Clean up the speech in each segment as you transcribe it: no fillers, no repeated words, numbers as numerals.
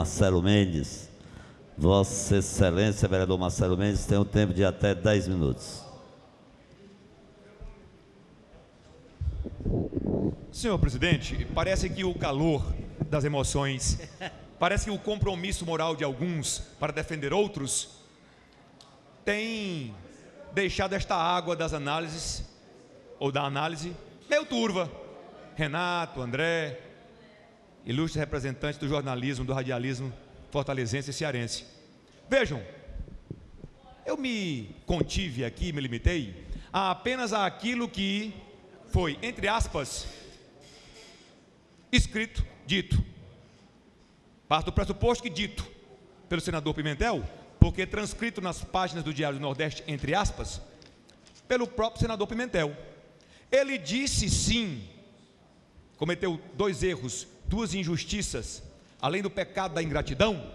Marcelo Mendes. Vossa Excelência, vereador Marcelo Mendes, tem um tempo de até 10 minutos. Senhor presidente, parece que o calor das emoções, parece que o compromisso moral de alguns para defender outros tem deixado esta água das análises, ou da análise, meio turva. Renato, André, ilustres representantes do jornalismo, do radialismo fortalezense e cearense. Vejam, eu me contive aqui, me limitei a apenas aquilo que foi, entre aspas, escrito, dito. Parto do pressuposto que dito pelo senador Pimentel, porque transcrito nas páginas do Diário do Nordeste, entre aspas, pelo próprio senador Pimentel. Ele disse sim, cometeu 2 erros, 2 injustiças, além do pecado da ingratidão,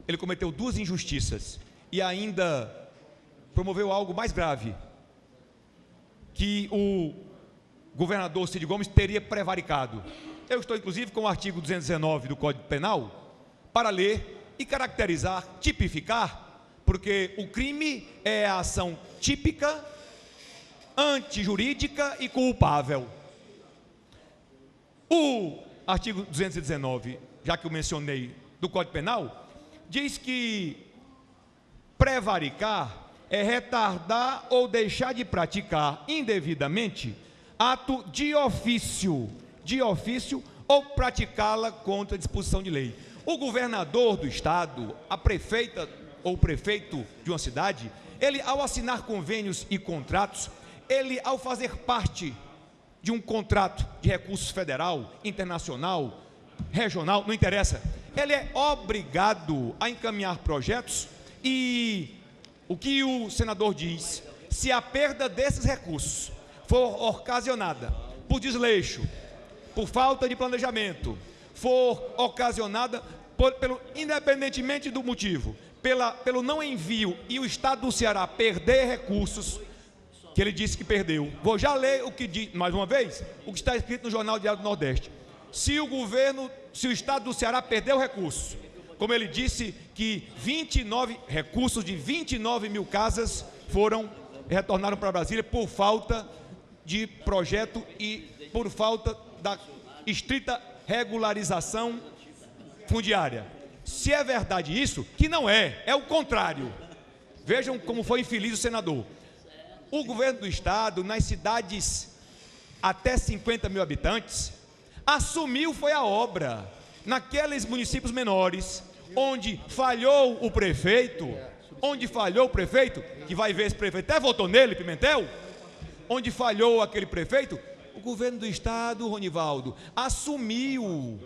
ele cometeu 2 injustiças e ainda promoveu algo mais grave, que o governador Cid Gomes teria prevaricado. Eu estou inclusive com o artigo 219 do Código Penal para ler e caracterizar, tipificar, porque o crime é a ação típica, antijurídica e culpável. O artigo 219, já que eu mencionei, do Código Penal, diz que prevaricar é retardar ou deixar de praticar indevidamente ato de ofício ou praticá-la contra a disposição de lei. O governador do estado, a prefeita ou o prefeito de uma cidade, ele ao assinar convênios e contratos, ele ao fazer parte de um contrato de recursos federal, internacional, regional, não interessa, ele é obrigado a encaminhar projetos e o que o senador diz, se a perda desses recursos for ocasionada por desleixo, por falta de planejamento, for ocasionada independentemente do motivo, pelo não envio e o estado do Ceará perder recursos, que ele disse que perdeu. Vou já ler o que diz, mais uma vez, o que está escrito no Jornal Diário do Nordeste. Se o estado do Ceará perdeu recursos, como ele disse que 29 recursos de 29 mil casas retornaram para Brasília por falta de projeto e por falta da estrita regularização fundiária. Se é verdade isso, que não é, é o contrário. Vejam como foi infeliz o senador. O governo do estado, nas cidades até 50 mil habitantes, assumiu foi a obra. Naqueles municípios menores, onde falhou o prefeito, que vai ver esse prefeito, até votou nele, Pimentel, onde falhou aquele prefeito, o governo do estado, Ronivaldo, assumiu,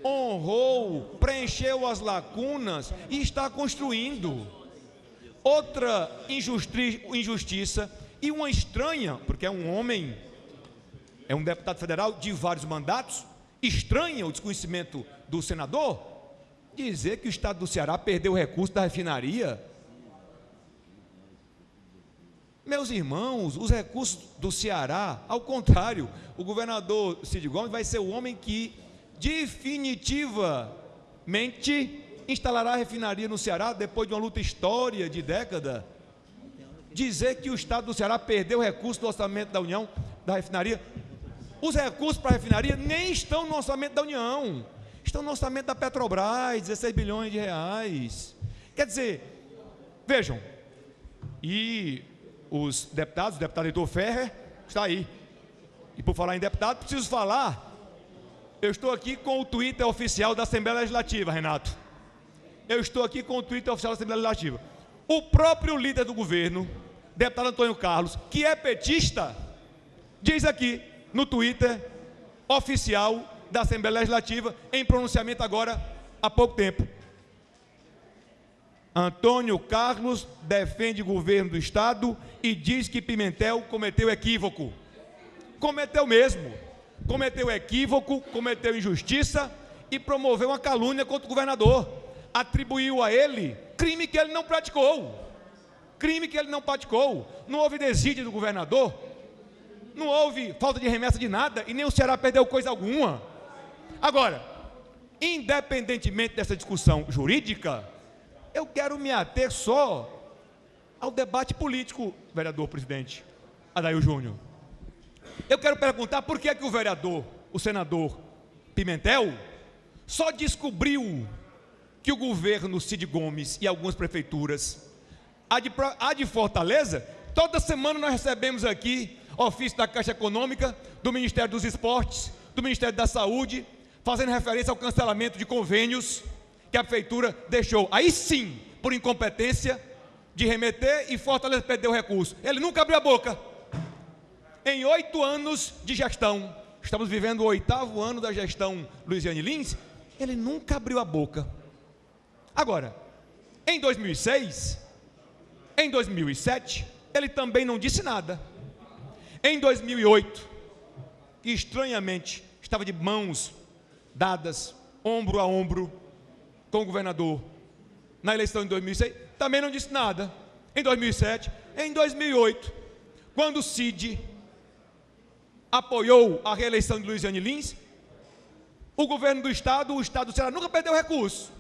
honrou, preencheu as lacunas e está construindo. Outra injustiça e uma estranha, porque é um homem, é um deputado federal de vários mandatos, estranha o desconhecimento do senador, dizer que o estado do Ceará perdeu o recurso da refinaria. Meus irmãos, os recursos do Ceará, ao contrário, o governador Cid Gomes vai ser o homem que definitivamente instalará a refinaria no Ceará depois de uma luta histórica de década. Dizer que o estado do Ceará perdeu recursos do orçamento da União, da refinaria. Os recursos para a refinaria nem estão no orçamento da União, estão no orçamento da Petrobras, 16 bilhões de reais. Quer dizer, vejam, e o deputado Heitor Ferrer está aí. E por falar em deputado, preciso falar, eu estou aqui com o Twitter oficial da Assembleia Legislativa, Renato. Eu estou aqui com o Twitter oficial da Assembleia Legislativa. O próprio líder do governo, deputado Antônio Carlos, que é petista, diz aqui no Twitter oficial da Assembleia Legislativa, em pronunciamento agora há pouco tempo. Antônio Carlos defende o governo do estado e diz que Pimentel cometeu equívoco. Cometeu mesmo. Cometeu equívoco, cometeu injustiça e promoveu uma calúnia contra o governador. Atribuiu a ele crime que ele não praticou. Não houve desídia do governador, não houve falta de remessa de nada e nem o Ceará perdeu coisa alguma. Agora, independentemente dessa discussão jurídica, eu quero me ater só ao debate político, vereador presidente Adair Júnior. Eu quero perguntar por que é que o vereador, o senador Pimentel, só descobriu que o governo Cid Gomes e algumas prefeituras, a de Fortaleza, toda semana nós recebemos aqui ofício da Caixa Econômica, do Ministério dos Esportes, do Ministério da Saúde, fazendo referência ao cancelamento de convênios que a prefeitura deixou. Aí sim, por incompetência de remeter, e Fortaleza perdeu o recurso. Ele nunca abriu a boca. Em 8 anos de gestão, estamos vivendo o 8º ano da gestão Luiziane Lins, ele nunca abriu a boca. Agora, em 2006, em 2007, ele também não disse nada. Em 2008, que estranhamente estava de mãos dadas, ombro a ombro, com o governador, na eleição de 2006, também não disse nada. Em 2007, em 2008, quando o Cid apoiou a reeleição de Luiziane Lins, o governo do Estado, o Estado do Ceará, nunca perdeu recurso.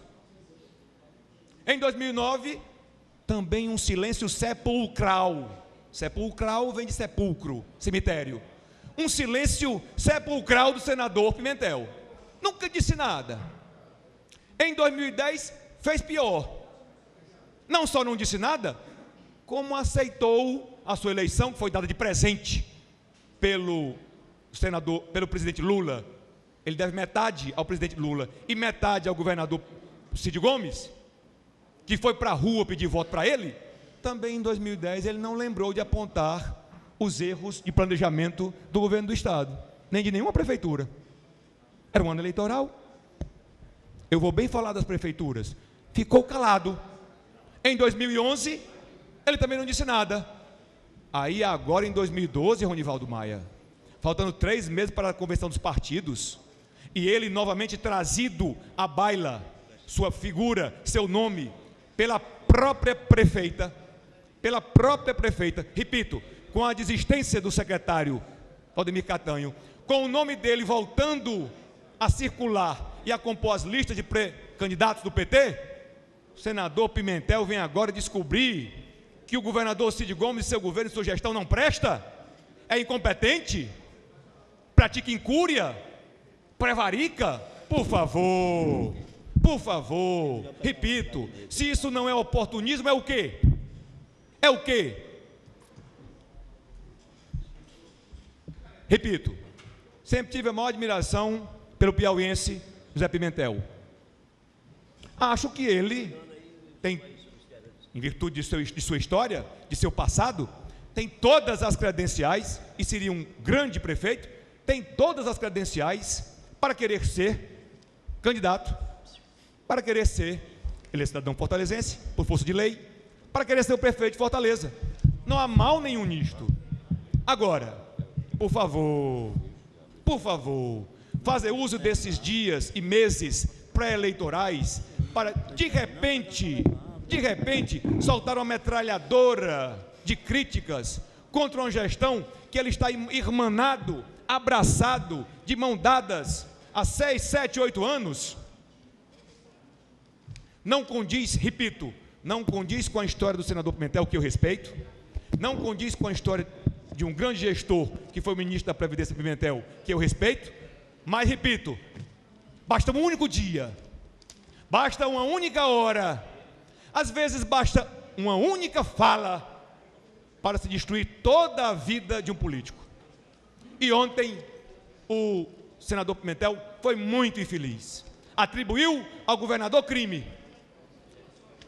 Em 2009, também um silêncio sepulcral. Sepulcral vem de sepulcro, cemitério. Um silêncio sepulcral do senador Pimentel. Nunca disse nada. Em 2010, fez pior. Não só não disse nada, como aceitou a sua eleição, que foi dada de presente pelo senador, pelo presidente Lula. Ele deve metade ao presidente Lula e metade ao governador Cid Gomes, que foi para a rua pedir voto para ele. Também em 2010 ele não lembrou de apontar os erros de planejamento do governo do Estado, nem de nenhuma prefeitura. Era um ano eleitoral. Eu vou bem falar das prefeituras. Ficou calado. Em 2011, ele também não disse nada. Aí agora em 2012, Ronivaldo Maia, faltando 3 meses para a convenção dos partidos, e ele novamente trazido à baila, sua figura, seu nome, pela própria prefeita, repito, com a desistência do secretário Valdemir Catanho, com o nome dele voltando a circular e a compor as listas de pré-candidatos do PT, o senador Pimentel vem agora descobrir que o governador Cid Gomes e seu governo e sua gestão não presta, é incompetente, pratica incúria, prevarica. Por favor, repito, se isso não é oportunismo, é o quê? É o quê? Repito, sempre tive a maior admiração pelo piauiense José Pimentel. Acho que ele tem, em virtude de sua história, de seu passado, tem todas as credenciais, e seria um grande prefeito, tem todas as credenciais para querer ser candidato, para querer ser, ele é cidadão fortalezense, por força de lei, para querer ser o prefeito de Fortaleza. Não há mal nenhum nisto. Agora, por favor, fazer uso desses dias e meses pré-eleitorais para, de repente, soltar uma metralhadora de críticas contra uma gestão que ele está irmanado, abraçado, de mão dadas há 6, 7, 8 anos. Não condiz, repito, não condiz com a história do senador Pimentel, que eu respeito, não condiz com a história de um grande gestor, que foi o ministro da Previdência Pimentel, que eu respeito, mas repito, basta um único dia, basta uma única hora, às vezes basta uma única fala para se destruir toda a vida de um político. E ontem o senador Pimentel foi muito infeliz, atribuiu ao governador crime,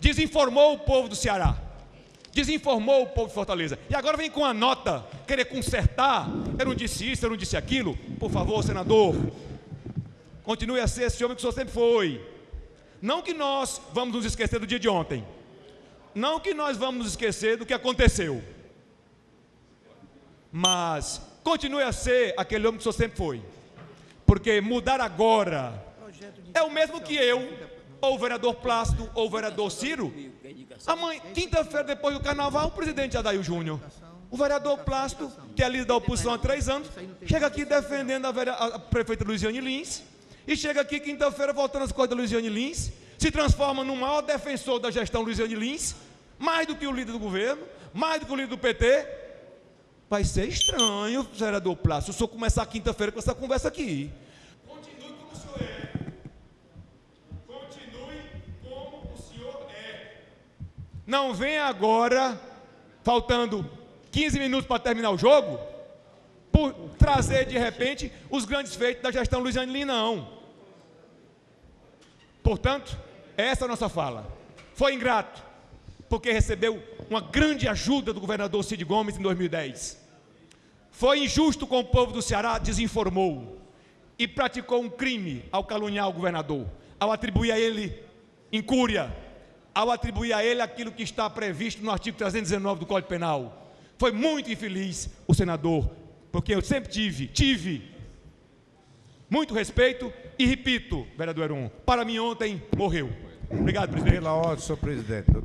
desinformou o povo do Ceará, desinformou o povo de Fortaleza, e agora vem com a nota, querer consertar, eu não disse isso, eu não disse aquilo. Por favor, senador, continue a ser esse homem que o senhor sempre foi. Não que nós vamos nos esquecer do dia de ontem, não que nós vamos nos esquecer do que aconteceu, mas continue a ser aquele homem que o senhor sempre foi, porque mudar agora é o mesmo que eu, ou o vereador Plácido, ou o vereador Ciro. Amanhã, quinta-feira, depois do carnaval, o presidente Adair Júnior, o vereador Plácido, que é líder da oposição há 3 anos, chega aqui defendendo a prefeita Luiziane Lins, e chega aqui quinta-feira voltando as coisas da Luiziane Lins, se transforma no maior defensor da gestão Luiziane Lins, mais do que o líder do governo, mais do que o líder do PT. Vai ser estranho, vereador Plácido, se o senhor começar quinta-feira com essa conversa aqui. Continue como o senhor é. Continue como o senhor é. Não venha agora, faltando 15 minutos para terminar o jogo, por trazer de repente os grandes feitos da gestão Luiziane Lins, não. Portanto, essa é a nossa fala. Foi ingrato, porque recebeu uma grande ajuda do governador Cid Gomes em 2010. Foi injusto com o povo do Ceará, desinformou e praticou um crime ao caluniar o governador, ao atribuir a ele incúria, ao atribuir a ele aquilo que está previsto no artigo 319 do Código Penal. Foi muito infeliz o senador, porque eu sempre tive muito respeito e repito, vereador Heron, para mim ontem morreu. Obrigado, presidente. Pela ordem, senhor presidente.